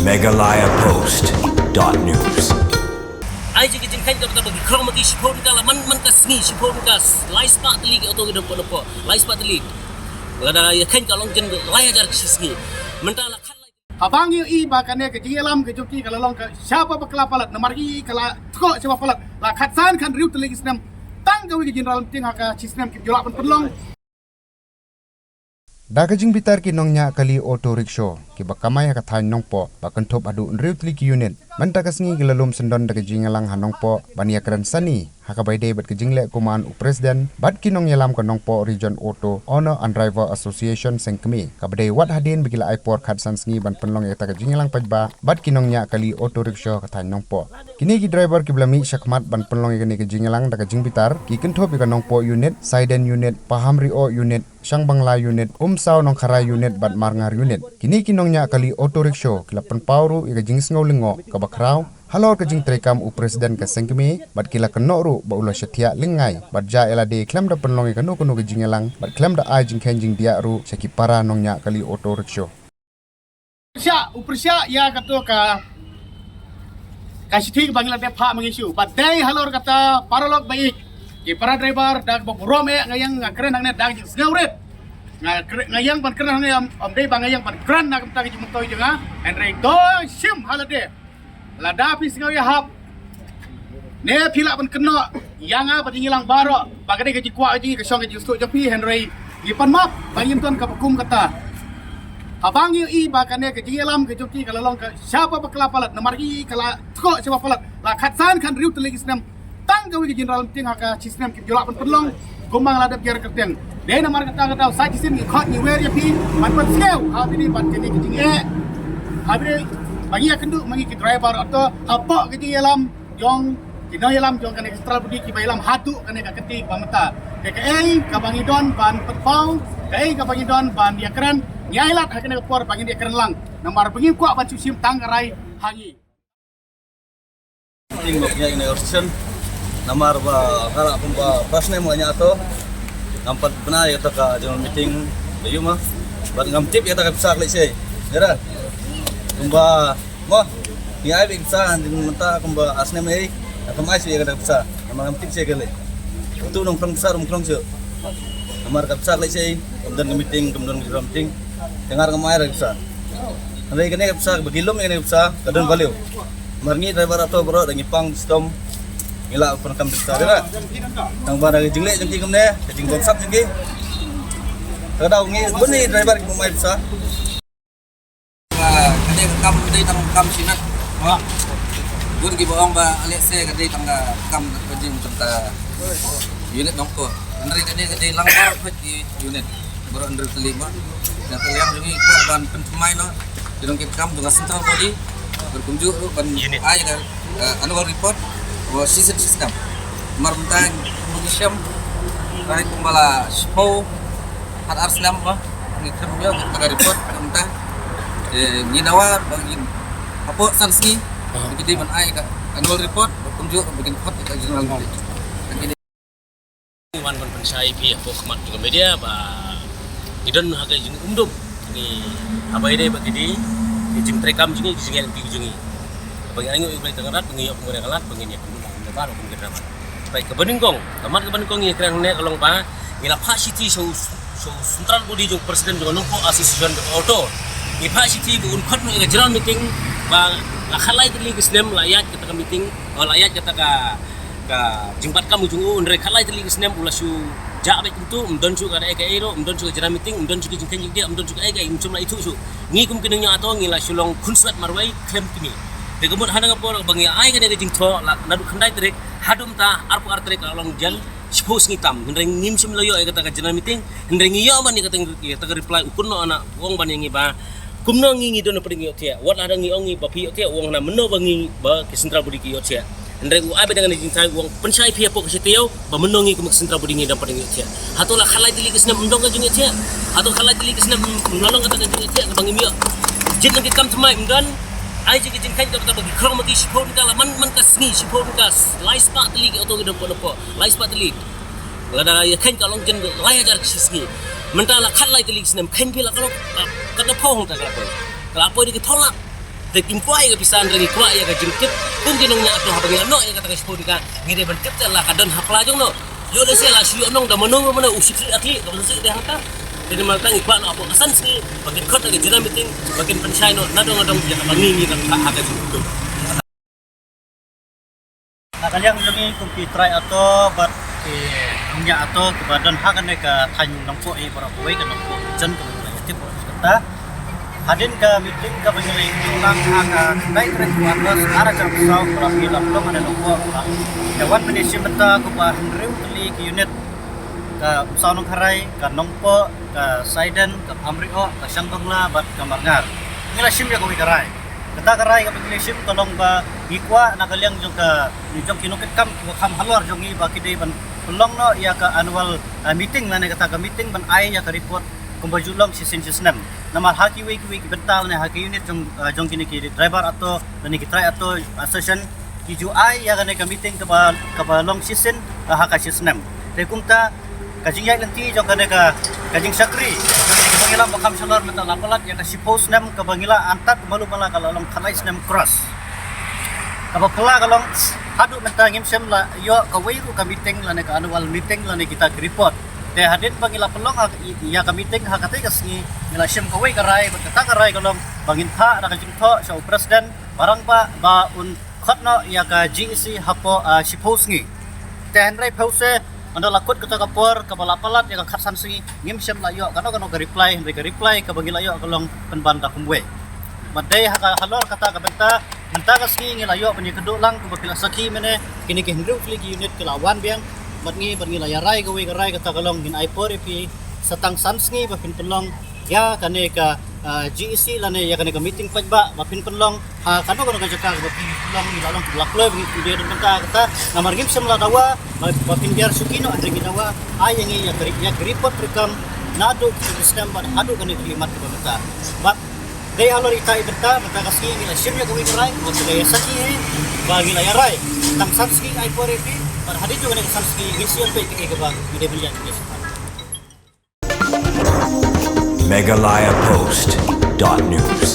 megalayapost.news. Ai je kijin kan kata bagi krong mati sipon kala man ka sngi sipon ka lai spa teli ke oto gedem pono lai spa teli lada ya kan kalong jen lai ajar kisni mentala khan lai Abang yu i bakane ke jingelam ke joki kalau long ke siapa bakal palat nomor i kala tko siapa palat la khatsan kan riu teli kisnem tang gawi ke general ting haka kisnem ke jolak penlong Dakajing bitar ki nongnya kali auto rickshaw ki bakamai ka thain nongpo bakantop adu nriutli ki unit manta kasngi gilalum sendon dakajing alang hanongpo bania kran sani hakabai de bat kajingle kuman presiden bat ki nong yalam ka nongpo region auto owner and driver association sengkmi kabade wat hadin bigila aipor khatsan sngi ban penlong eta kajing alang pajba bat ki nongnya kali auto rickshaw ka thain nongpo kini ki driver ki blami shakmat ban penlong ki kajing alang dakajing bitar ki kentop ka nongpo unit siden unit pahamrio unit Sangbangla unit umsaw nong khara unit bat marngar unit kini kinongnya kali auto rickshaw kilapan pauru ika jing sngolingo kabakraw halor ka jing trekam presiden ka sengkemi bat kila kenoru ba ulo setia lingai bat ja elade klem da penlong ika no ka jingelang bat klem da ai jing kenjing dia ru seki para nongnya kali auto rickshaw upresya ya kato ka kasih bangila de pha mangisu bat dai halor kata paralog baik ki para driver dak borom ngayang keren nang dak snauret ngayang pan keren nang dei bangayang pan keren nak ta ki mutoi jenga en rei do sim halade la da pis ngau ya hap ne pila pan keno yang apa tingilang baro bagade ke kwa ji ke song ke stu jopi henry di pan map bangim ton ka hukum kata abang yu i bakane ke jingelam ke joki kalau long ke siapa bakal palat nomor i kala tko siapa palat la khatsan kan riu teli kisnem tang gawi ke general ting haka sistem ke jolak penlong gomang ladap jar kerteng de na mar kata kata sa jisim ki khot ni wer ya pi man pat skeu ha bini ban ke ni ke jinge ha bini bagi akendu mangi ke driver atau apa ke yalam jong kino yalam jong kan ekstra budi ki bailam hatu kan ka keti pamata ke ka bangi don ban petpau ke ka bangi don ban dia keren nyailat hakene por bangi dia keren lang nomor bangi kwa ban sim tang rai hangi ting baknya ini orsen namar ba kala pemba pasne mo nya to nampat benar ya ka journal meeting bayu mah bat ngam tip ya ta bisa klek sei jera pemba mo ni ai bing sa din menta pemba asne mai atau mai sih ya ka bisa namar ngam tip sei kele itu nong krong besar krong se namar ka bisa klek sei kemudian meeting kemudian journal meeting dengar ngamai ra bisa nanti kene bisa bagilom kene bisa kadon value marni driver atau bro dan ngipang sistem ngila pun kam besar dah tang barang jingle jengki kemne jing WhatsApp jengki kadau ngi beni driver ki mai besar kade kam dei tam kam sinat ha gun ki boong ba ale se kade tam ga kam bajing tenta unit nongko andri kade langgar di unit bro andri telima dan terlihat jungi ku ban pentumai no jong ki kam dengan central body berkunjung ban ai kan annual report season system marmutang mugisam rai kumbala spo hat arslam ba ni kambyo ka report marmutang ginawa bagi apa sanksi jadi man ai ka annual report berkunjung bikin report ka general ini wan ban pensai pi apa khmat juga media ba idon haka jing ni apa ide bagi di jing trekam jingi jingel pi jingi bagi anyo ibai tangarat bengi yok ngore kalat bengi ni baru mungkin ramai. Baik kebeningkong, kamar kebeningkong ni keren ni kalau apa, ngila Pak City so central body jong presiden jong nongko asisten auto. Ni Pak City bukan kot ni general meeting, bang akhalai teli kesnem layat kita ke meeting, layat kita ke jempat kamu jong unre akhalai teli kesnem ulasu jabe itu umdon su kada eka ero umdon su general meeting umdon su jengken jeng dia umdon su eka cuma itu su. Ngi kum keningnya atau ngila sulong kunslat marwai klaim kini. De kemudian hadang apa bangi ai kan jing tho nadu khandai trek hadum ta arpu artrek along jal suppose ngitam hendreng ngim sim loyo ai kata ka general meeting hendreng iyo ban ni kata ta reply ukun no anak wong ban ngi ba kumno ngi don pring yo tia wat hadang ngi ongi ba pi yo tia wong na menno bangi ba ke central budi ki yo tia hendreng ai dengan jing tai wong pensai pi apa ke setio ba menno ngi ke central budi ngi dan pring yo tia hatola khalai tili kesna mendong ka jing tia atau khalai tili kesna menolong kata ka jing tia bangi mi yo jit ngi kam tmai mdan ai je kijin kan kata bagi krong mati sipon kala man ka sngi sipon ka lai spa teli ke oto gedem pono lai spa teli lada ya kan kalong jen lai ajar kisni mentala khat lai teli kisnem kan pila kalau kata pohong ta kala apa di tolak Tekimpuai ke pisan dari kuat ya ke jengkit pun ginongnya atau habang ano ya kata kespo dika ngire ban kep lah kadon hapla jong no yo de sela siyo nong da menung mana usik akli kalau sik de hata jadi malta ngikwa no apa kesan sih bagian kot lagi jena meeting bagian pensyai no nadong ya kapangi ni kan haka jengkit Nah, kalian mendengi kumpi try atau bat punya atau kebadan hak ane ke tanjung nongko para kuai ke nongko jen ke nongko tip kita hadin ke meeting ke penyeling ulang hak baik keren kuatlas arah jam besar para film belum ada nongko dewan penisi meta ke bahan rew teli ke unit ke usaha nong harai ke nongko ke saiden ke amrio ke syangbangla bat ke marngar inilah sim ya kuai karai kita karai ke pengisim tolong ba ikwa nakaliang juga jong kinukit kam halor jong i ba kidai ban pelong no ya ka annual meeting lane kata ka meeting ban ai ya ka report kumbajulong season 6 nama haki week bental ne haki unit jong kini ki driver atau lani kitrai atau association kiju ai ya ka meeting ka long season haka season 6 rekumta kajing ya nanti jong ka kajing sakri Bangila bakam salar meta lapalat yang kasih post nem ke bangila antat malu bala kalau long kalais nem cross. Apa pula kalau hadu meta ngimsem la yo kawairu ka meeting la ka annual meeting la kita report. Te hadin bangila pelong ya ka meeting hakate kasni ngila sem kawai karai berkata karai kalau bangin tha da kajing tho sa presiden barang ba un khotno ya ka GEC hapo si post ngi. Te handrai pause anda lakut kita kapor ke balapalat yang khatsan singi ngimsem la yo kano ka reply ke bangila yo kalong penbanda kumwe madai haka halor kata ka benta menta ka singi ngila yo penyi keduk lang ku bakila saki mene kini ke hendru fligi unit ke lawan biang matngi bangila ya rai gawe garai kata kalong hin aipor ipi satang samsngi bapin pelong ya kane ka GEC lane ya kane ka meeting pajba bapin pelong kano ka jaka bapin pelong ni lalong laklo begitu dia benta kata namar ngimsem la dawa bapin biar sukino andre ginawa ayang ya report rekam nado sistem pada adu kan klimat ke beta but they alor ita ibeta beta kasih ni simnya gawi rai untuk daya saki bagi layar rai tang sanski ai porepi pada hari juga ni sanski ngisian pe ke bang ide belian ni Meghalaya Post.news